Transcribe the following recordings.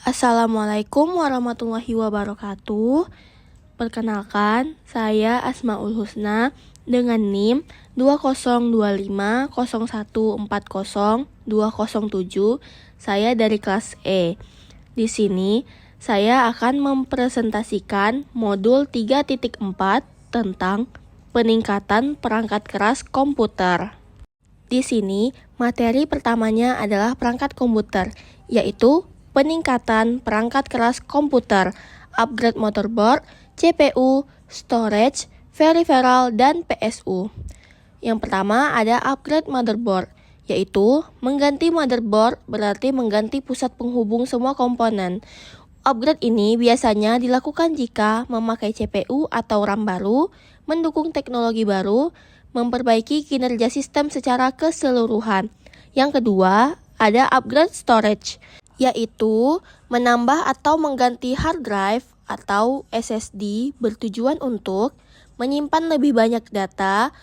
Assalamualaikum warahmatullahi wabarakatuh. Perkenalkan, saya Asmaul Husna dengan NIM 202501402007. Saya dari kelas E. Di sini, saya akan mempresentasikan modul 3.4 tentang peningkatan perangkat keras komputer. Di sini, materi pertamanya adalah perangkat komputer, yaitu peningkatan perangkat keras komputer, upgrade motherboard, CPU, storage, peripheral, dan PSU. Yang pertama ada upgrade motherboard, yaitu mengganti motherboard berarti mengganti pusat penghubung semua komponen. Upgrade ini biasanya dilakukan jika memakai CPU atau RAM baru, mendukung teknologi baru, memperbaiki kinerja sistem secara keseluruhan. Yang kedua, ada upgrade storage, yaitu menambah atau mengganti hard drive atau SSD bertujuan untuk menyimpan lebih banyak data,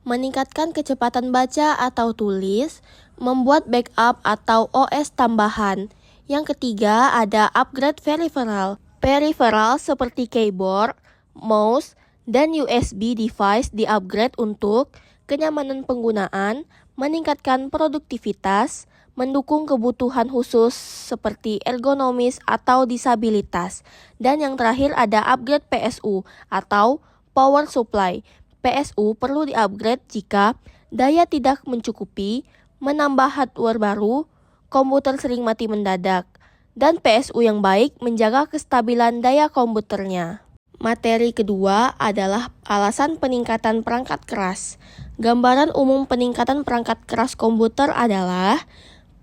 meningkatkan kecepatan baca atau tulis, membuat backup atau OS tambahan. Yang ketiga ada upgrade peripheral. Peripheral seperti keyboard, mouse, dan USB device di-upgrade untuk kenyamanan penggunaan, meningkatkan produktivitas, mendukung kebutuhan khusus seperti ergonomis atau disabilitas. Dan yang terakhir ada upgrade PSU atau power supply. PSU perlu di-upgrade jika daya tidak mencukupi, menambah hardware baru, komputer sering mati mendadak, dan PSU yang baik menjaga kestabilan daya komputernya. Materi kedua adalah alasan peningkatan perangkat keras. Gambaran umum peningkatan perangkat keras komputer adalah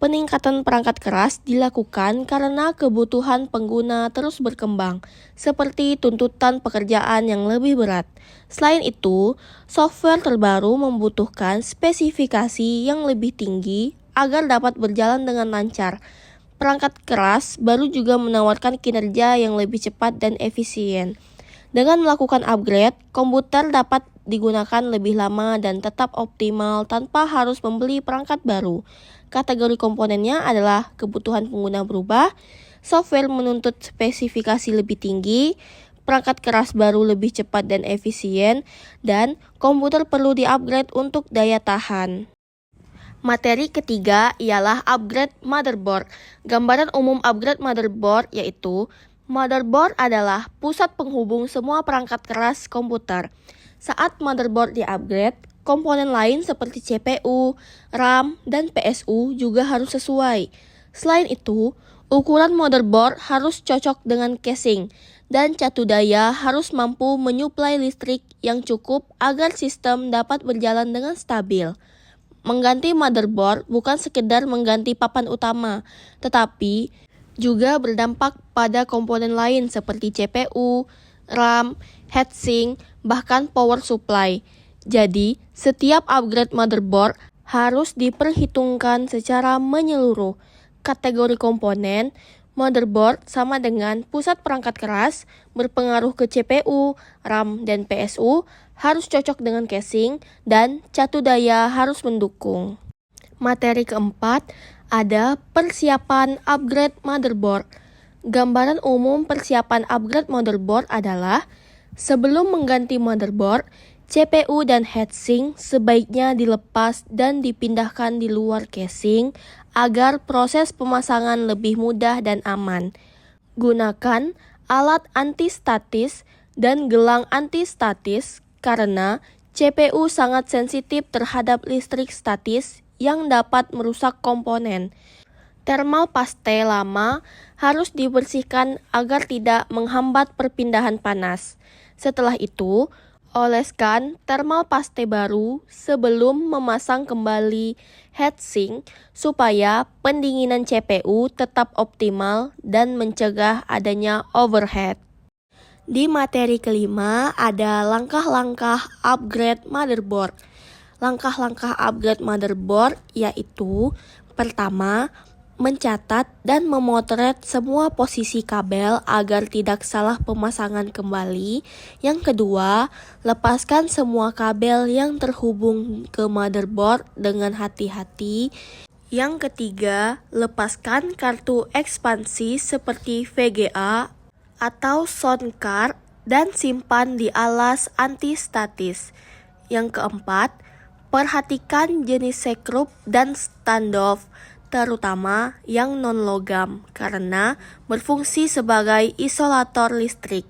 peningkatan perangkat keras dilakukan karena kebutuhan pengguna terus berkembang, seperti tuntutan pekerjaan yang lebih berat. Selain itu, software terbaru membutuhkan spesifikasi yang lebih tinggi agar dapat berjalan dengan lancar. Perangkat keras baru juga menawarkan kinerja yang lebih cepat dan efisien. Dengan melakukan upgrade, komputer dapat digunakan lebih lama dan tetap optimal tanpa harus membeli perangkat baru. Kategori komponennya adalah kebutuhan pengguna berubah, software menuntut spesifikasi lebih tinggi, perangkat keras baru lebih cepat dan efisien, dan komputer perlu di-upgrade untuk daya tahan. Materi ketiga ialah upgrade motherboard. Gambaran umum upgrade motherboard yaitu motherboard adalah pusat penghubung semua perangkat keras komputer. Saat motherboard di-upgrade, komponen lain seperti CPU, RAM, dan PSU juga harus sesuai. Selain itu, ukuran motherboard harus cocok dengan casing, dan catu daya harus mampu menyuplai listrik yang cukup agar sistem dapat berjalan dengan stabil. Mengganti motherboard bukan sekedar mengganti papan utama, tetapi juga berdampak pada komponen lain seperti CPU, RAM, heatsink, bahkan power supply. Jadi, setiap upgrade motherboard harus diperhitungkan secara menyeluruh. Kategori komponen motherboard sama dengan pusat perangkat keras, berpengaruh ke CPU, RAM, dan PSU, harus cocok dengan casing, dan catu daya harus mendukung. Materi keempat ada persiapan upgrade motherboard. Gambaran umum persiapan upgrade motherboard adalah sebelum mengganti motherboard, CPU dan heatsink sebaiknya dilepas dan dipindahkan di luar casing agar proses pemasangan lebih mudah dan aman. Gunakan alat anti-statis dan gelang anti-statis karena CPU sangat sensitif terhadap listrik statis yang dapat merusak komponen. Thermal paste lama harus dibersihkan agar tidak menghambat perpindahan panas. Setelah itu, oleskan thermal paste baru sebelum memasang kembali heatsink supaya pendinginan CPU tetap optimal dan mencegah adanya overheat. Di materi kelima ada langkah-langkah upgrade motherboard. Langkah-langkah upgrade motherboard yaitu pertama, mencatat dan memotret semua posisi kabel agar tidak salah pemasangan kembali. Yang kedua, lepaskan semua kabel yang terhubung ke motherboard dengan hati-hati. Yang ketiga, lepaskan kartu ekspansi seperti VGA atau sound card dan simpan di alas anti-statis. Yang keempat, perhatikan jenis sekrup dan standoff, terutama yang non-logam, karena berfungsi sebagai isolator listrik.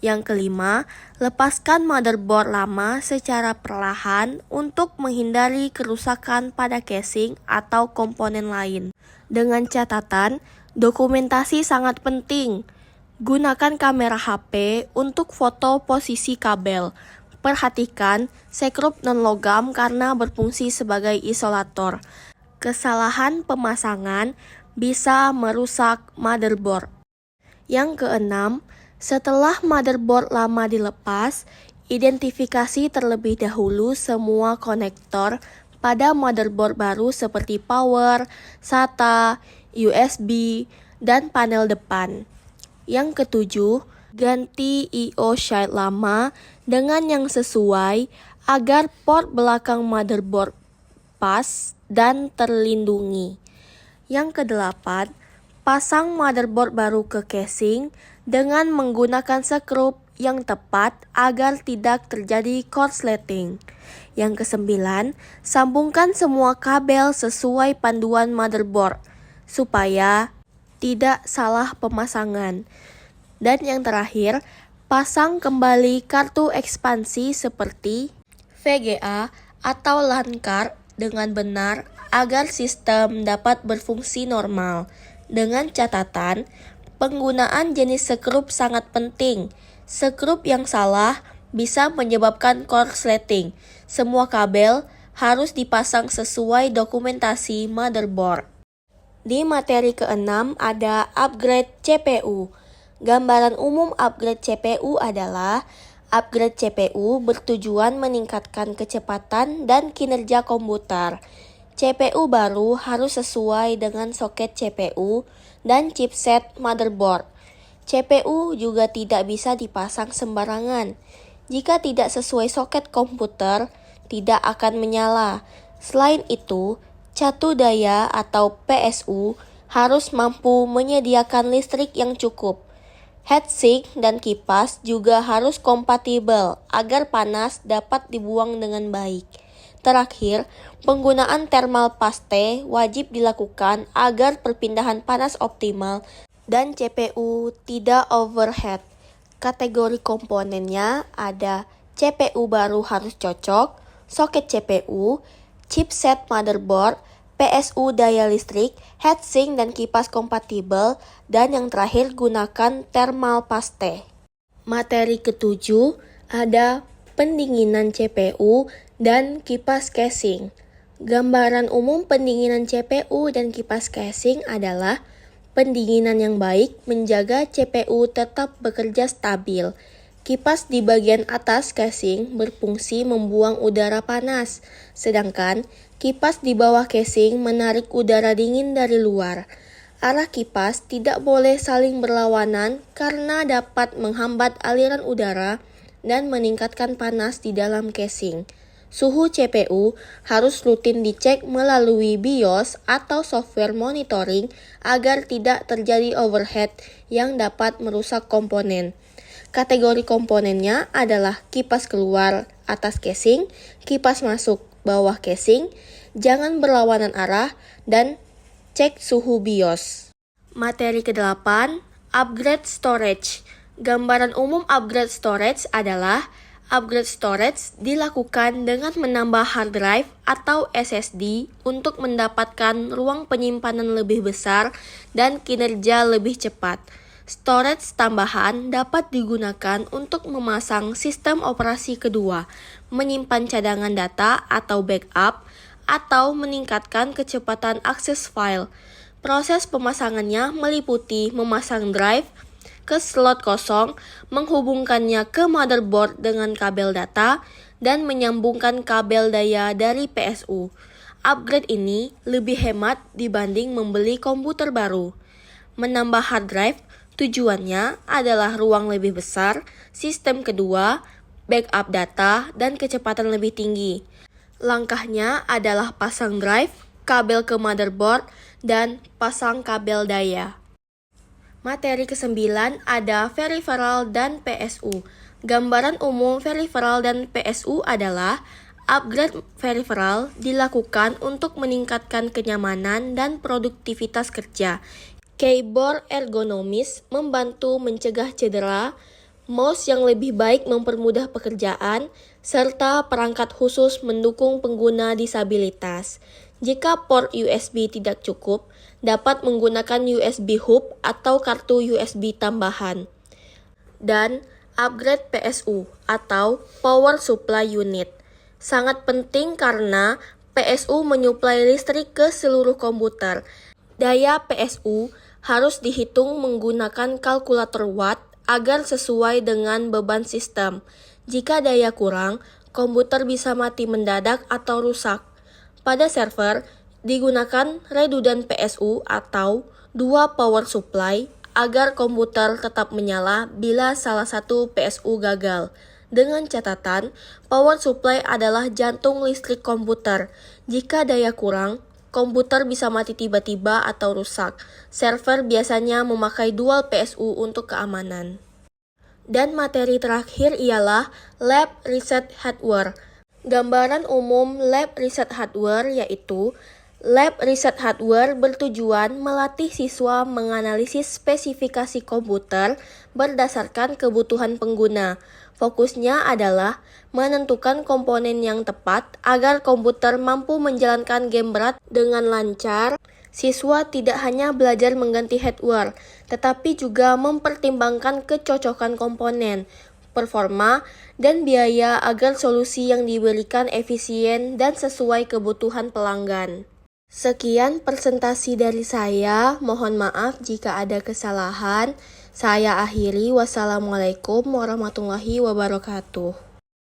Yang kelima, lepaskan motherboard lama secara perlahan untuk menghindari kerusakan pada casing atau komponen lain. Dengan catatan, dokumentasi sangat penting. Gunakan kamera HP untuk foto posisi kabel. Perhatikan sekrup non-logam karena berfungsi sebagai isolator. Kesalahan pemasangan bisa merusak motherboard. Yang keenam, setelah motherboard lama dilepas, identifikasi terlebih dahulu semua konektor pada motherboard baru seperti power, SATA, USB, dan panel depan. Yang ketujuh, ganti I/O shield lama dengan yang sesuai agar port belakang motherboard pas dan terlindungi. Yang kedelapan, pasang motherboard baru ke casing dengan menggunakan sekrup yang tepat agar tidak terjadi korsleting. Yang kesembilan, sambungkan semua kabel sesuai panduan motherboard supaya tidak salah pemasangan. Dan yang terakhir, pasang kembali kartu ekspansi seperti VGA atau LAN card dengan benar agar sistem dapat berfungsi normal. Dengan catatan, penggunaan jenis sekrup sangat penting. Sekrup yang salah bisa menyebabkan korsleting. Semua kabel harus dipasang sesuai dokumentasi motherboard. Di materi ke-6 ada upgrade CPU. Gambaran umum upgrade CPU adalah upgrade CPU bertujuan meningkatkan kecepatan dan kinerja komputer. CPU baru harus sesuai dengan soket CPU dan chipset motherboard. CPU juga tidak bisa dipasang sembarangan. Jika tidak sesuai soket komputer, tidak akan menyala. Selain itu, catu daya atau PSU harus mampu menyediakan listrik yang cukup. Heatsink dan kipas juga harus kompatibel agar panas dapat dibuang dengan baik. Terakhir, penggunaan thermal paste wajib dilakukan agar perpindahan panas optimal dan CPU tidak overheat. Kategori komponennya ada CPU baru harus cocok, soket CPU, chipset motherboard, PSU daya listrik, heatsink dan kipas kompatibel, dan yang terakhir gunakan thermal paste. Materi ketujuh ada pendinginan CPU dan kipas casing. Gambaran umum pendinginan CPU dan kipas casing adalah pendinginan yang baik menjaga CPU tetap bekerja stabil. Kipas di bagian atas casing berfungsi membuang udara panas, sedangkan kipas di bawah casing menarik udara dingin dari luar. Arah kipas tidak boleh saling berlawanan karena dapat menghambat aliran udara dan meningkatkan panas di dalam casing. Suhu CPU harus rutin dicek melalui BIOS atau software monitoring agar tidak terjadi overheat yang dapat merusak komponen. Kategori komponennya adalah kipas keluar atas casing, kipas masuk bawah casing, jangan berlawanan arah, dan cek suhu BIOS. Materi ke-8, upgrade storage. Gambaran umum upgrade storage adalah upgrade storage dilakukan dengan menambah hard drive atau SSD untuk mendapatkan ruang penyimpanan lebih besar dan kinerja lebih cepat. Storage tambahan dapat digunakan untuk memasang sistem operasi kedua, menyimpan cadangan data atau backup, atau meningkatkan kecepatan akses file. Proses pemasangannya meliputi memasang drive ke slot kosong, menghubungkannya ke motherboard dengan kabel data, dan menyambungkan kabel daya dari PSU. Upgrade ini lebih hemat dibanding membeli komputer baru. Menambah hard drive tujuannya adalah ruang lebih besar, sistem kedua, backup data, dan kecepatan lebih tinggi. Langkahnya adalah pasang drive, kabel ke motherboard, dan pasang kabel daya. Materi ke-9 ada peripheral dan PSU. Gambaran umum peripheral dan PSU adalah upgrade peripheral dilakukan untuk meningkatkan kenyamanan dan produktivitas kerja. Keyboard ergonomis membantu mencegah cedera, mouse yang lebih baik mempermudah pekerjaan, serta perangkat khusus mendukung pengguna disabilitas. Jika port USB tidak cukup, dapat menggunakan USB hub atau kartu USB tambahan. Dan upgrade PSU atau Power Supply Unit. Sangat penting karena PSU menyuplai listrik ke seluruh komputer. Daya PSU harus dihitung menggunakan kalkulator watt agar sesuai dengan beban sistem. Jika daya kurang, komputer bisa mati mendadak atau rusak. Pada server, digunakan redundant PSU atau dua power supply agar komputer tetap menyala bila salah satu PSU gagal. Dengan catatan, power supply adalah jantung listrik komputer. Jika daya kurang, komputer bisa mati tiba-tiba atau rusak. Server biasanya memakai dual PSU untuk keamanan. Dan materi terakhir ialah Lab Reset Hardware. Gambaran umum Lab Reset Hardware yaitu Lab Reset Hardware bertujuan melatih siswa menganalisis spesifikasi komputer berdasarkan kebutuhan pengguna. Fokusnya adalah menentukan komponen yang tepat agar komputer mampu menjalankan game berat dengan lancar. Siswa tidak hanya belajar mengganti hardware, tetapi juga mempertimbangkan kecocokan komponen, performa, dan biaya agar solusi yang diberikan efisien dan sesuai kebutuhan pelanggan. Sekian presentasi dari saya, mohon maaf jika ada kesalahan. Saya akhiri, wassalamualaikum warahmatullahi wabarakatuh.